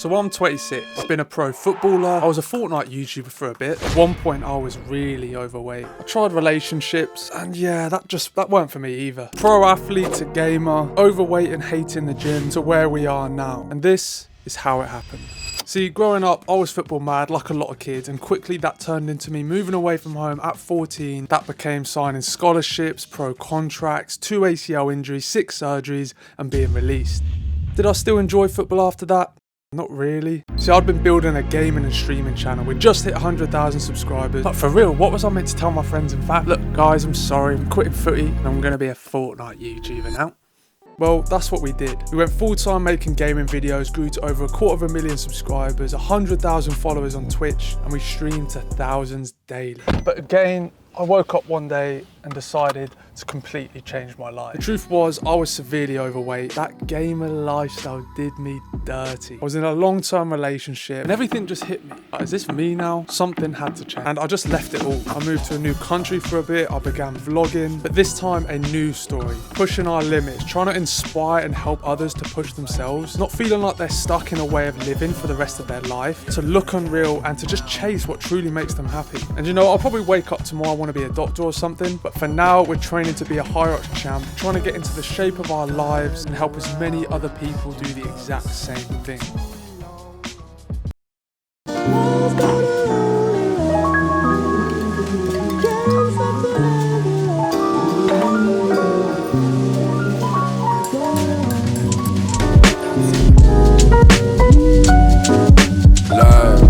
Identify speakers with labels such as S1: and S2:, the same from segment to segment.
S1: So I'm 26, I've been a pro footballer, I was a Fortnite YouTuber for a bit. At one point I was really overweight. I tried relationships and yeah, that weren't for me either. Pro athlete to gamer, overweight and hating the gym to where we are now. And this is how it happened. See, growing up, I was football mad like a lot of kids, and quickly that turned into me moving away from home at 14. That became signing scholarships, pro contracts, 2 ACL injuries, 6 surgeries, and being released. Did I still enjoy football after that? Not really. See, I'd been building a gaming and streaming channel. We just hit 100,000 subscribers. But for real, what was I meant to tell my friends and family? Look, guys, I'm sorry, I'm quitting footy and I'm going to be a Fortnite YouTuber now. Well, that's what we did. We went full-time making gaming videos, grew to over 250,000 subscribers, 100,000 followers on Twitch, and we streamed to thousands daily. But again, I woke up one day and decided to completely change my life. The truth was, I was severely overweight. That gamer lifestyle did me dirty. I was in a long-term relationship and everything just hit me. Like, is this me now? Something had to change. And I just left it all. I moved to a new country for a bit. I began vlogging, but this time a new story. Pushing our limits, trying to inspire and help others to push themselves. Not feeling like they're stuck in a way of living for the rest of their life. To look unreal and to just chase what truly makes them happy. And you know, I'll probably wake up tomorrow, I want to be a doctor or something. But for now, we're training to be a Hyrox champ, trying to get into the shape of our lives and help as many other people do the exact same thing.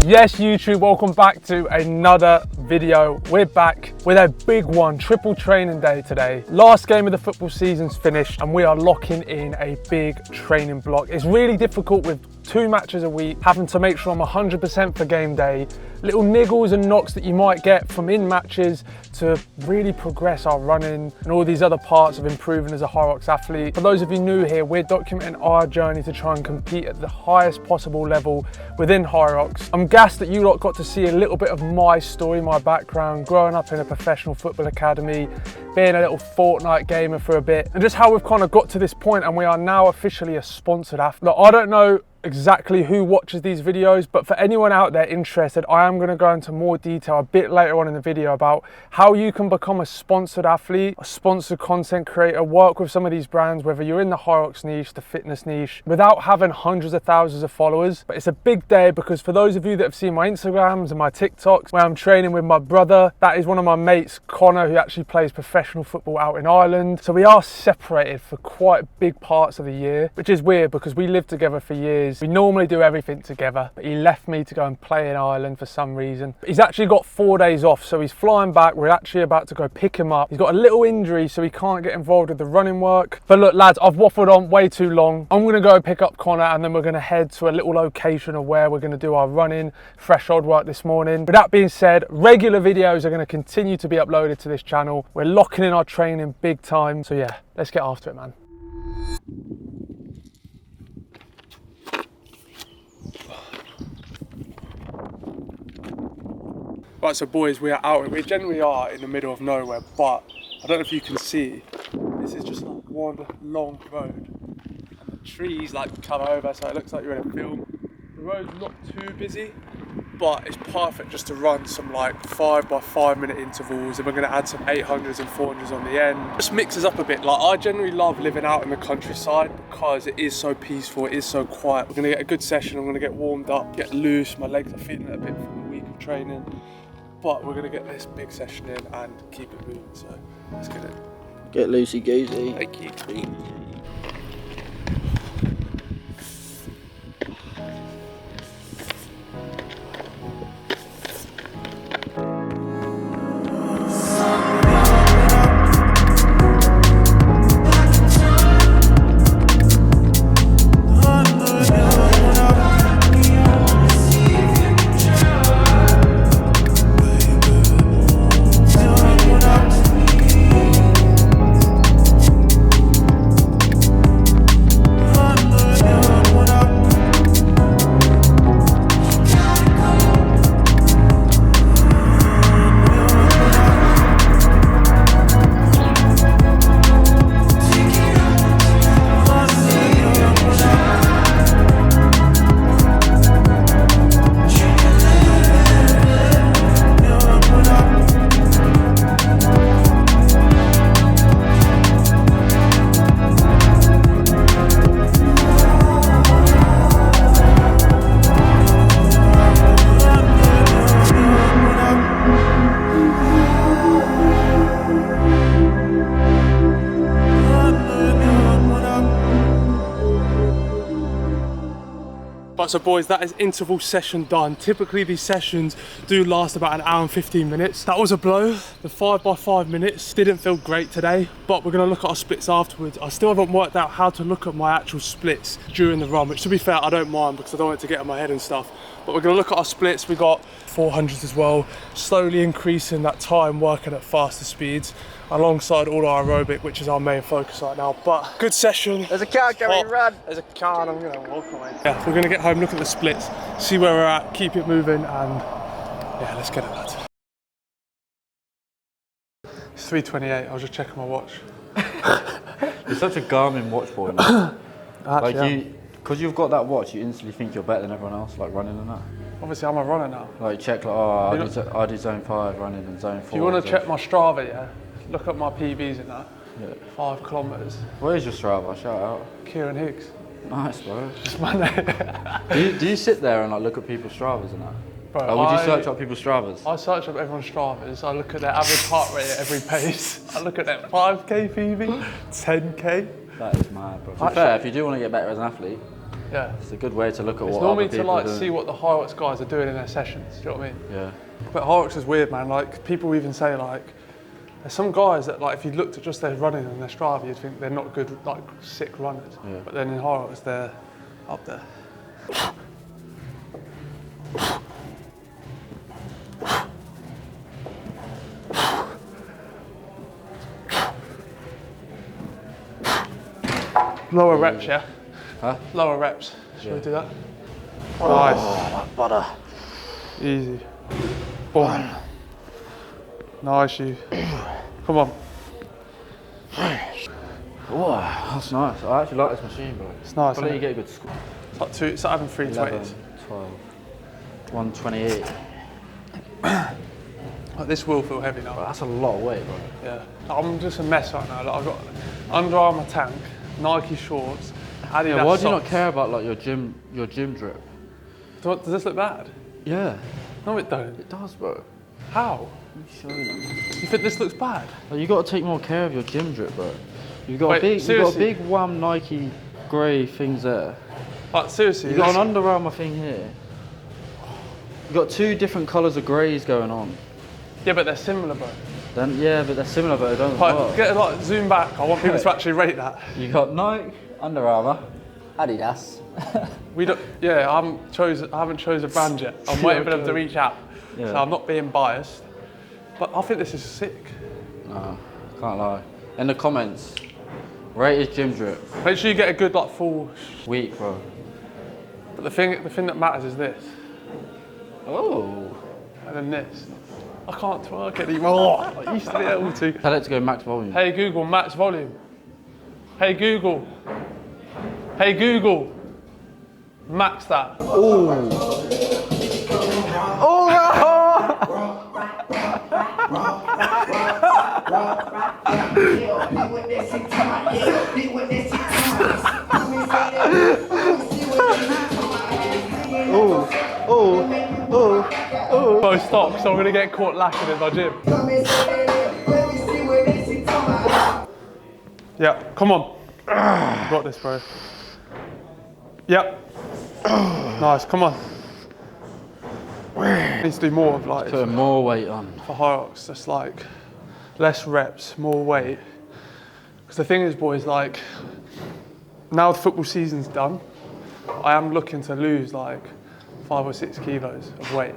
S1: Yes, YouTube, welcome back to another video. We're back with a big one, triple training day today. Last game of the football season's finished and we are locking in a big training block. It's really difficult with 2 matches a week, having to make sure I'm 100% for game day. Little niggles and knocks that you might get from in matches to really progress our running and all these other parts of improving as a Hyrox athlete. For those of you new here, we're documenting our journey to try and compete at the highest possible level within Hyrox. I'm gassed that you lot got to see a little bit of my story, my background, growing up in a professional football academy, being a little Fortnite gamer for a bit, and just how we've kind of got to this point and we are now officially a sponsored athlete. Look, I don't know exactly who watches these videos, but for anyone out there interested, I am going to go into more detail a bit later on in the video about how you can become a sponsored athlete, a sponsored content creator, work with some of these brands, whether you're in the Hyrox niche, the fitness niche, without having hundreds of thousands of followers. But it's a big day because for those of you that have seen my Instagrams and my TikToks where I'm training with my brother, that is one of my mates, Connor, who actually plays professional football out in Ireland. So we are separated for quite big parts of the year, which is weird because we lived together for years. We normally do everything together, but he left me to go and play in Ireland for some reason. He's actually got 4 days off, so he's flying back. We're actually about to go pick him up. He's got a little injury, so he can't get involved with the running work. But look, lads, I've waffled on way too long. I'm gonna go pick up Connor and then we're gonna head to a little location of where we're gonna do our running, threshold work this morning. With that being said, regular videos are gonna continue to be uploaded to this channel. We're locking in our training big time. So yeah, let's get after it, man. Right, so boys, we are out. We generally are in the middle of nowhere, but I don't know if you can see, this is just like one long road. And the trees like come over, so it looks like you're in a film. The road's not too busy, but it's perfect just to run some like 5 by 5 minute intervals, and we're gonna add some 800s and 400s on the end. Just mixes up a bit. Like, I generally love living out in the countryside because it is so peaceful, it is so quiet. We're gonna get a good session, I'm gonna get warmed up, get loose, my legs are feeling a bit from the week of training. But we're gonna get this big session in and keep it moving, so let's get it.
S2: Get loosey goosey.
S1: Thank you. Right, so boys, that is interval session done. Typically these sessions do last about an hour and 15 minutes. That was a blow. The 5 by 5 minutes didn't feel great today, but we're gonna look at our splits afterwards. I still haven't worked out how to look at my actual splits during the run, which to be fair, I don't mind because I don't want it to get in my head and stuff. But we're gonna look at our splits. We got 400s as well, slowly increasing that time working at faster speeds alongside all our aerobic, which is our main focus right now. But good session.
S2: There's a car coming, run.
S1: There's a car and I'm gonna walk away. Yeah, we're gonna get home, look at the splits, see where we're at, keep it moving, and yeah, let's get it, lads. It's 3:28, I was just checking my watch.
S3: You're such a Garmin watch boy, man. Like because you've got that watch, you instantly think you're better than everyone else, like running and that.
S1: Obviously, I'm a runner now.
S3: Like check, like, oh, I do zone 5 running and zone 4.
S1: If you want to check my Strava, yeah, look at my PBs in that.
S3: Yeah.
S1: 5 kilometres.
S3: Where's your Strava? Shout out.
S1: Kieran Higgs.
S3: Nice, bro.
S1: Just my name.
S3: do you sit there and like look at people's Stravas and that?
S1: Bro,
S3: Like, would you search up people's Stravas?
S1: I search up everyone's Stravas. I look at their average heart rate at every pace. I look at their 5k PB, 10k.
S3: That is mad, bro. To be fair, if you do want to get better as an athlete,
S1: yeah,
S3: it's a good way to look at
S1: it's
S3: what
S1: normally
S3: other
S1: to
S3: people
S1: like
S3: do.
S1: see what the Hyrox guys are doing in their sessions. Do you know what I mean?
S3: Yeah.
S1: But Hyrox is weird, man. Like people even say like, there's some guys that like if you looked at just their running and their Strava, you'd think they're not good, like sick runners.
S3: Yeah.
S1: But then in Hyrox, they're up there. Lower reps, yeah?
S3: Huh?
S1: Lower reps. Should we do that?
S2: Oh,
S1: Nice.
S2: butter.
S1: Easy. Boom. Nice, you. Come on.
S3: Wow, that's nice. I actually like this machine, bro.
S1: It's nice,
S3: I let
S1: isn't
S3: you
S1: it?
S3: get a good score.
S1: It's like two, it's like having 320s.
S3: 11, 12, 128.
S1: Like this will feel heavy now.
S3: Bro, that's a lot of weight, bro.
S1: Yeah. I'm just a mess right now. Like, I've got Under Armour tank, Nike shorts, Adidas
S3: Yeah, why do you not
S1: socks.
S3: care about like your gym drip?
S1: Does this look bad?
S3: Yeah,
S1: No, it don't.
S3: it does, bro.
S1: How?
S3: Show them.
S1: You think this looks bad?
S3: Like, you got to take more care of your gym drip, bro. You've got
S1: Wait,
S3: a big,
S1: seriously?
S3: wham Nike grey things there.
S1: Like seriously?
S3: You got an Under Armour thing here. You got 2 different colours of greys going on.
S1: Yeah, but they're similar, bro.
S3: Then yeah, but they're similar, but it doesn't
S1: Like,
S3: work.
S1: get like zoom back. I want people to actually rate that.
S3: You got Nike, Under Armour, Adidas.
S1: We don't. Yeah, I haven't chose a brand yet. I'm waiting for them to reach out.
S3: Yeah.
S1: So I'm not being biased. But I think this is sick.
S3: No, can't lie. In the comments, rate his gym drip.
S1: Make sure you get a good like full.
S3: Weak, bro.
S1: But the thing that matters is this,
S3: Oh.
S1: and then this. I can't twerk anymore. I used to be able to.
S3: Tell it to go max volume.
S1: Hey Google, max volume. Hey Google. Hey Google. Max that. Oh, stop, so I'm gonna get caught lacking in my gym. Yeah, come on. You got this, bro. Yep. Nice, come on. Needs to do more of like,
S3: Put more weight on.
S1: for Hyrox, just like less reps, more weight. Because the thing is, boys, like now the football season's done, I am looking to lose like 5 or 6 kilos of weight,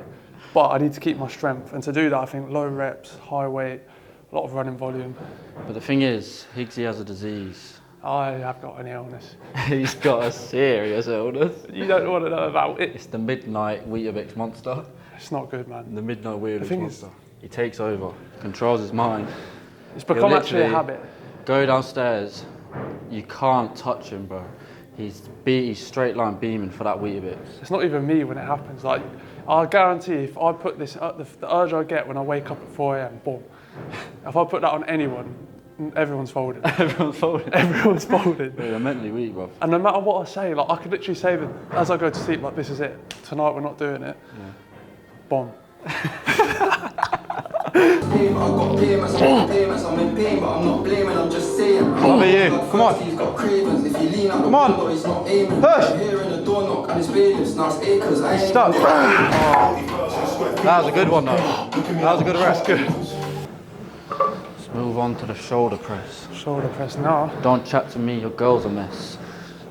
S1: but I need to keep my strength. And to do that, I think low reps, high weight, a lot of running volume.
S3: But the thing is, Higgsy has a disease.
S1: I have got an illness.
S3: He's got a serious illness.
S1: You don't want to know about it.
S3: It's the midnight Weetabix monster.
S1: It's not good, man.
S3: The midnight Weetabix
S1: thing is-
S3: monster. He takes over, controls his mind.
S1: It's become
S3: He'll
S1: actually a
S3: literally
S1: habit.
S3: Go downstairs, you can't touch him, bro. He's straight line beaming for that Weetabix.
S1: It's not even me when it happens. Like, I guarantee if I put this, the urge I get when I wake up at 4 a.m, boom. If I put that on anyone, everyone's folded.
S3: Everyone's folding.
S1: Everyone's folded.
S3: You're mentally weak, bro.
S1: And no matter what I say, like I could literally say that as I go to sleep, like this is it. Tonight we're not doing it.
S3: Yeah.
S1: Bomb.
S4: I've got payments, I'm in pain, but I'm not blaming, I'm just saying.
S3: Love you. Come on.
S4: He's got cravings, if you lean out
S3: Come on.
S4: the window, he's not aiming.
S3: Push.
S4: Hearing the door knock, And it's feelings, now it's acres. I ain't
S3: Stuck. That was a good one though. That was a good rest.
S1: Good.
S3: Let's move on to the shoulder press.
S1: Shoulder press now.
S3: Don't chat to me, your girl's a mess.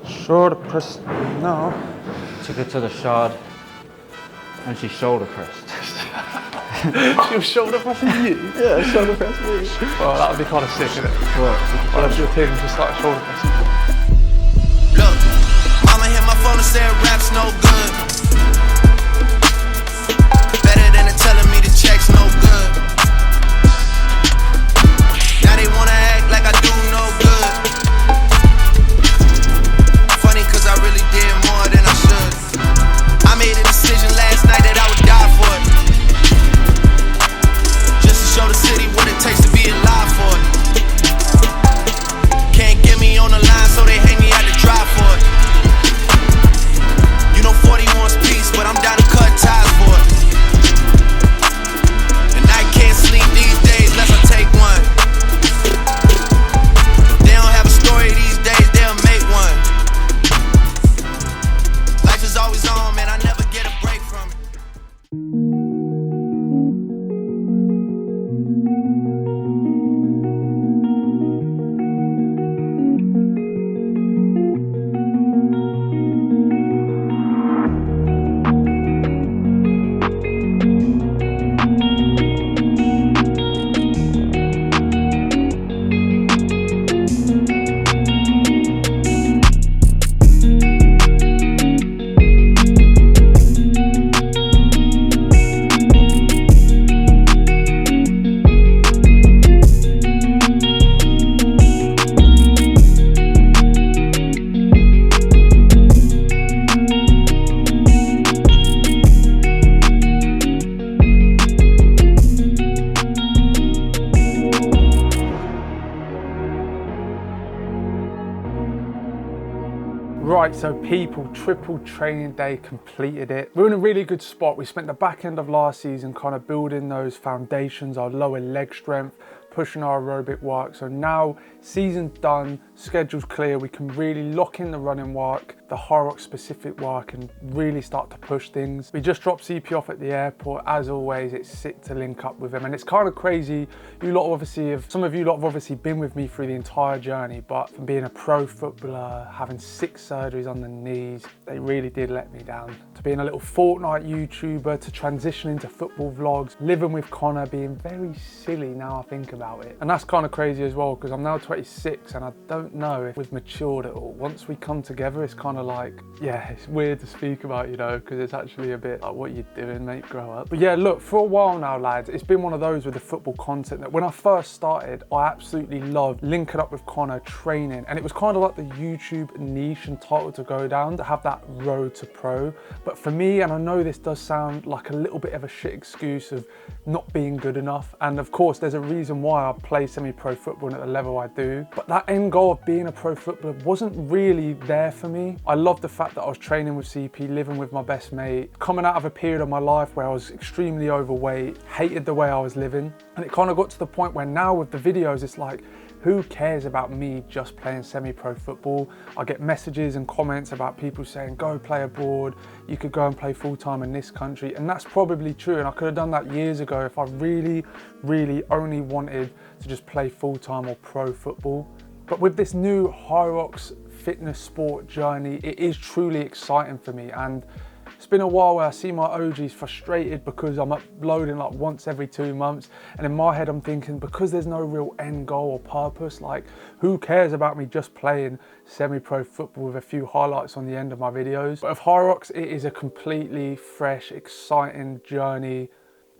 S1: Shoulder press now.
S3: Took her to the shard and she shoulder pressed.
S1: She was shoulder pressing you?
S3: Yeah, shoulder press me.
S1: Oh, that would be kind of sick, isn't it?
S3: What?
S1: I'll have your team just start shoulder pressing.
S5: Look, mama hit my phone and said rap's no good. Better than her telling me the check's no good. Now they wanna act like I do no good. Funny cause I really did more than I should. I made a decision last night that I would die for it. Just to show the city what it takes to be alive for it. Can't get me on the line so they hang me out to dry for it. You know 40 wants peace, but I'm down to cut ties for it. And I can't sleep these days unless I take one. They don't have a story these days, they'll make one. Life is always on, man, I never get a break from it.
S1: Right, so people, triple training day completed it. We're in a really good spot. We spent the back end of last season kind of building those foundations, our lower leg strength, pushing our aerobic work. So now season's done, schedule's clear, we can really lock in the running work, the Hyrox specific work, and really start to push things. We just dropped CP off at the airport. As always, it's sick to link up with him, and it's kind of crazy. You lot obviously some of you lot have obviously been with me through the entire journey, but from being a pro footballer, having 6 surgeries on the knees, they really did let me down. To being a little Fortnite YouTuber, to transitioning to football vlogs, living with Connor, being very silly now I think about it. And that's kind of crazy as well, because I'm now 26 and I don't know if we've matured at all. Once we come together, it's kind of like, yeah, it's weird to speak about, you know, because it's actually a bit like, what are you doing, mate, grow up. But yeah, look, for a while now, lads, it's been one of those with the football content that when I first started, I absolutely loved linking up with Connor, training, and it was kind of like the YouTube niche and title to go down, to have that road to pro. But for me, and I know this does sound like a little bit of a shit excuse of not being good enough, and of course there's a reason why I play semi-pro football at the level I do, but that end goal of being a pro footballer wasn't really there for me. I loved the fact that I was training with CP, living with my best mate, coming out of a period of my life where I was extremely overweight, hated the way I was living, and it kind of got to the point where now with the videos, it's like, who cares about me just playing semi-pro football? I get messages and comments about people saying, go play abroad, you could go and play full-time in this country, and that's probably true, and I could have done that years ago if I really only wanted to just play full-time or pro football. But with this new Hyrox fitness sport journey, it is truly exciting for me, and it's been a while where I see my OGs frustrated because I'm uploading like once every 2 months, and in my head I'm thinking, because there's no real end goal or purpose, like who cares about me just playing semi-pro football with a few highlights on the end of my videos? But with Hyrox, it is a completely fresh, exciting journey,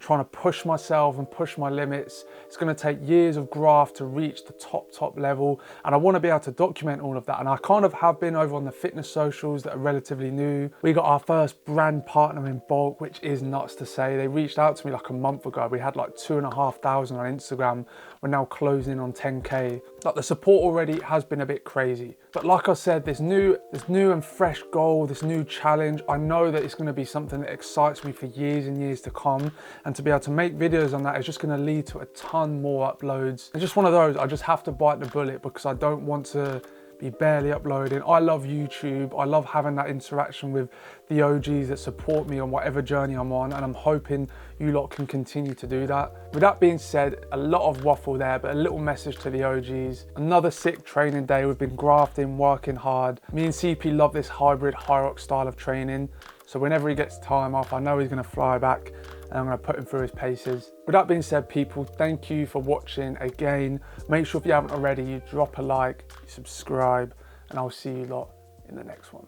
S1: trying to push myself and push my limits. It's going to take years of graft to reach the top level, and I want to be able to document all of that, and I kind of have been over on the fitness socials that are relatively new. We got our first brand partner in bulk, which is nuts to say. They reached out to me like a month ago. We had like 2,500 on Instagram. We're now closing on 10K. Like, the support already has been a bit crazy, but like I said, this new and fresh goal, this new challenge, I know that it's going to be something that excites me for years and years to come, and to be able to make videos on that is just going to lead to a ton more uploads. It's just one of those, I just have to bite the bullet because I don't want to be barely uploading. I love YouTube. I love having that interaction with the OGs that support me on whatever journey I'm on, and I'm hoping you lot can continue to do that. With that being said, a lot of waffle there, but a little message to the OGs. Another sick training day. We've been grafting, working hard. Me and CP love this hybrid Hyrox style of training. So whenever he gets time off, I know he's gonna fly back and I'm gonna put him through his paces. With that being said, people, thank you for watching again. Make sure if you haven't already, you drop a like, you subscribe, and I'll see you lot in the next one.